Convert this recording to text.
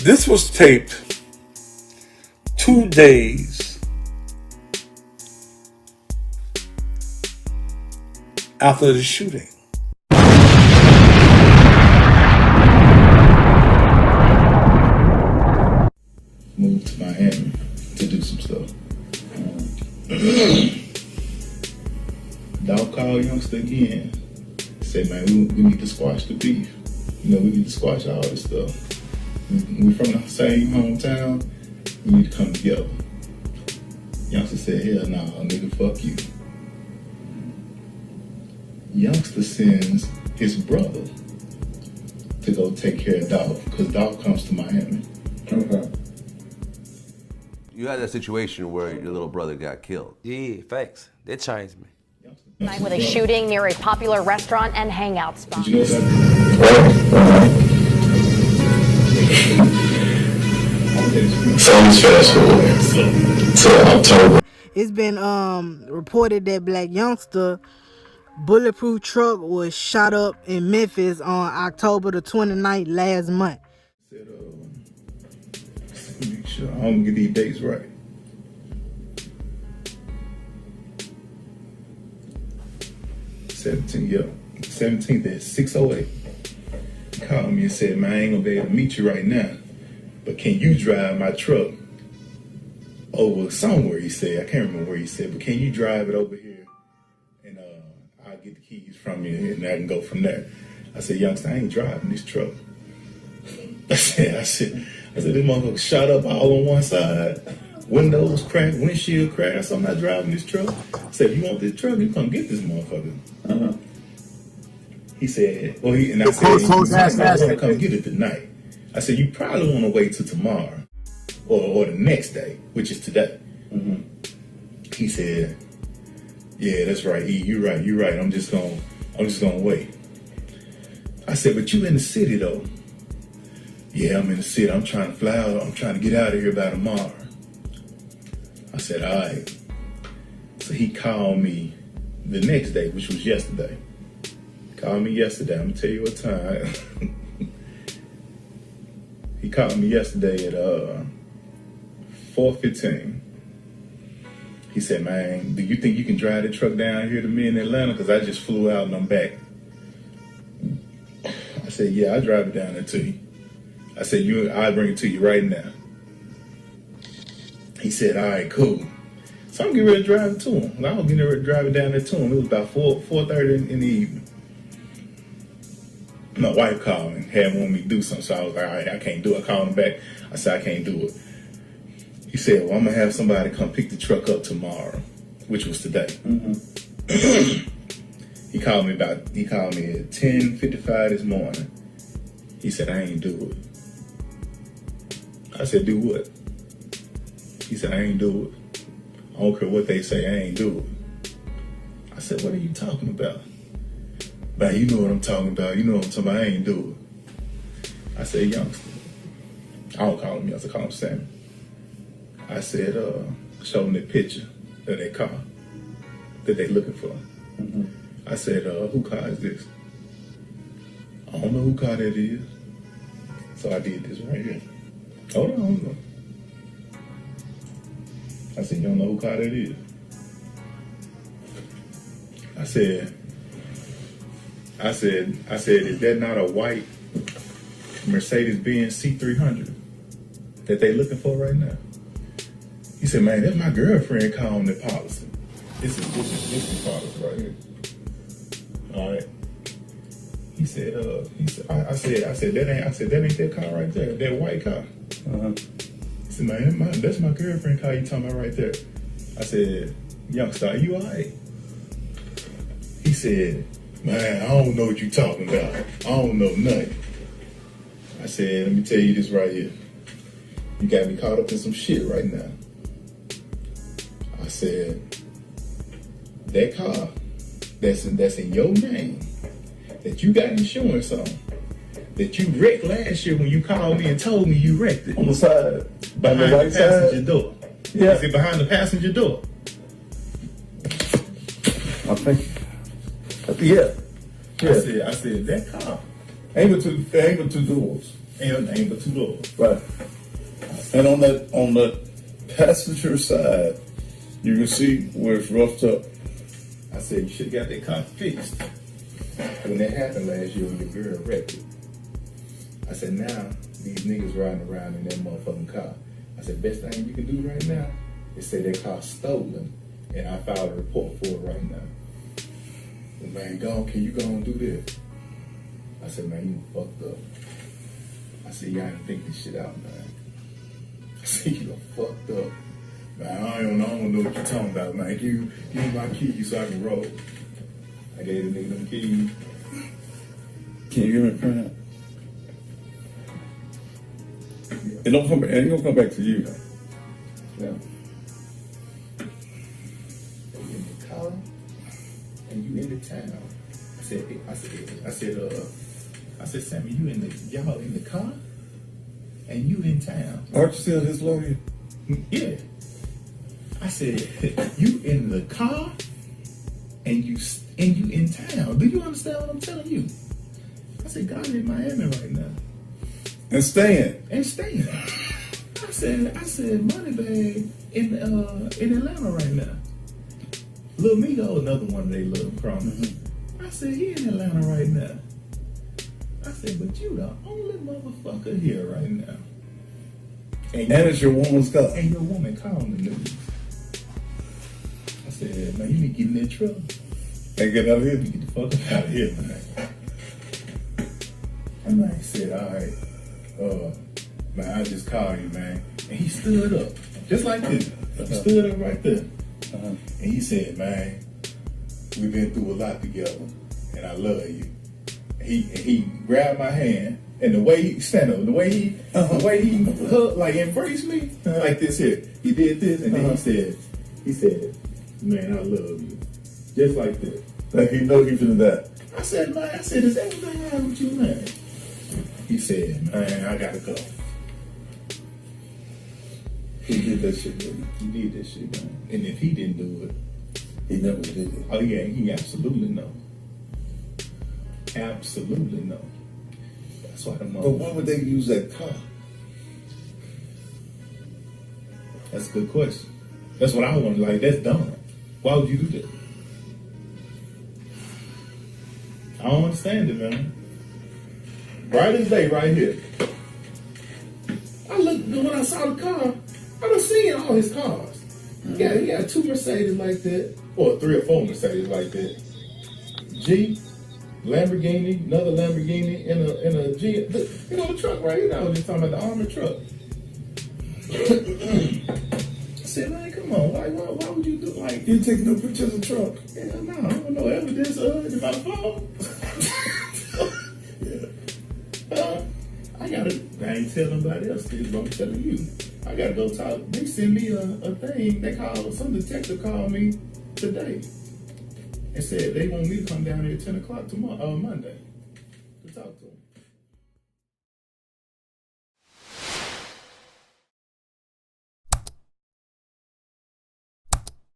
This was taped 2 days after the shooting. Moved to Miami to do some stuff. Dolph called Youngsta again. Said, man, we need to squash the beef. You know, we need to squash all this stuff. We from the same hometown. We need to come together. Youngsta said, hell nah, nigga, fuck you. Youngsta sends his brother to go take care of Dolph, because Dolph comes to Miami. Okay. You had that situation where your little brother got killed. Yeah, facts. That changed me. Night with a shooting near a popular restaurant and hangout spot. Did you know that? So let's fast forward to October. It's been reported that Blac Youngsta bulletproof truck was shot up in Memphis on October the 29th last month. Said, make sure I don't get these dates right. 17th at 6:08. He called me and said, man, I ain't gonna be able to meet you right now, but can you drive my truck over somewhere? He said, I can't remember where he said, but can you drive it over here and I'll get the keys from you and I can go from there. I said, youngster, I ain't driving this truck. I said, this motherfucker shot up all on one side. Windows cracked, windshield cracked. So I'm not driving this truck. I said, if you want this truck, you come get this motherfucker. He said, and I said, you want to come get it tonight. I said, you probably want to wait till tomorrow or the next day, which is today. He said, yeah, that's right, E, you're right. I'm just gonna wait. I said, but you in the city though? Yeah, I'm in the city. I'm trying to fly out. I'm trying to get out of here by tomorrow. I said, all right. So he called me the next day, which was yesterday. Called me yesterday. I'm gonna tell you what time. He called me yesterday at 4:15. He said, man, do you think you can drive the truck down here to me in Atlanta? Because I just flew out and I'm back. I said, yeah, I'll drive it down there to you. I said, I'll bring it to you right now. He said, all right, cool. So I'm getting ready to drive it to him. I was getting ready to drive it down there to him. It was about 4:30 in the evening. My wife called and had wanted me to do something. So I was like, all right, I can't do it. I called him back. I said, I can't do it. He said, well, I'm going to have somebody come pick the truck up tomorrow, which was today. He called me at 10:55 this morning. He said, I ain't do it. I said, do what? He said, I ain't do it. I don't care what they say, I ain't do it. I said, what are you talking about? Man, you know what I'm talking about. You know what I'm talking about. I ain't do it. I said, youngster. I don't call him youngster, I call him Sammy. I said, show them the picture of their car that they looking for. I said, who car is this? I don't know who car that is. So I did this right here. Hold on. I said, you don't know who car that is? I said, is that not a white Mercedes-Benz C300 that they looking for right now? He said, man, that's my girlfriend calling the policy. This is policy right here. All right. He said, I said, that ain't that car right there, that white car. He said, man, that's my girlfriend car you talking about right there. I said, youngster, are you all right? He said, man, I don't know what you talking about. I don't know nothing. I said, let me tell you this right here. You got me caught up in some shit right now. I said, that car that's in your name, that you got insurance on, that you wrecked last year when you called me and told me you wrecked it. On the side. Behind the right passenger door. Yeah. Is it behind the passenger door? I think. Yeah. I said, that car. Ain't but two doors. Ain't but 2 doors. Right. And on the passenger side, you can see where it's roughed up. I said, you should have got that car fixed. When that happened last year when your girl wrecked it. I said, now these niggas riding around in that motherfucking car. I said, best thing you can do right now is say that car's stolen, and I filed a report for it right now. Well, man, can you go and do this? I said, man, you fucked up. I said, y'all didn't think this shit out, man. I said, you done fucked up. Man, I don't know what you're talking about, man. Give me my keys so I can roll. I gave the nigga them keys. Can you give me a printout? It don't come back. It ain't gonna come back to you. Yeah. You in the car and you in the town. I said, Sammy, y'all in the car and you in town. Aren't you still his lawyer? Yeah. I said, you in the car and you in town. Do you understand what I'm telling you? I said, God in Miami right now. And staying. I said, Moneybag in Atlanta right now. Lil Migo, another one of they little promises. I said, he in Atlanta right now. I said, but you the only motherfucker here right now. And it's your woman's car. And your woman calling the news. I said, man, you need to get in that truck. And get out of here. Get the fuck out of here, man. And I said, all right, man, I just called you, man. And he stood up, just like this. He stood up right there. And he said, man, we've been through a lot together, and I love you. And he grabbed my hand, and the way he stand up, the way he hugged, like embraced me, like this here. He did this, and then he said, man, I love you. Just like this. Like he know he finna die. I said, man, is everything all right with you, man? He said, man, I gotta go. He did that shit, baby. He did that shit, man. And if he didn't do it, He never did it. oh yeah, he absolutely no. Absolutely no. That's why the But why would they use that car? That's a good question. That's what I want. Like, that's dumb. Why would you do that? I don't understand it, man. Bright as day, right here. I looked when I saw the car. I done seen all his cars. Yeah, he got 2 Mercedes like that, or 3 or 4 Mercedes like that. Jeep, Lamborghini, another Lamborghini, and a Jeep. You know the truck right here. I was just talking about the armored truck. I said, man, come on, like, why would you do like? You taking no pictures of the truck? Yeah, no, I don't know evidence in my phone. I ain't telling nobody else this, but I'm telling you. I gotta go talk. They sent me a thing. Some detective called me today and said they want me to come down here at 10 o'clock tomorrow, Monday.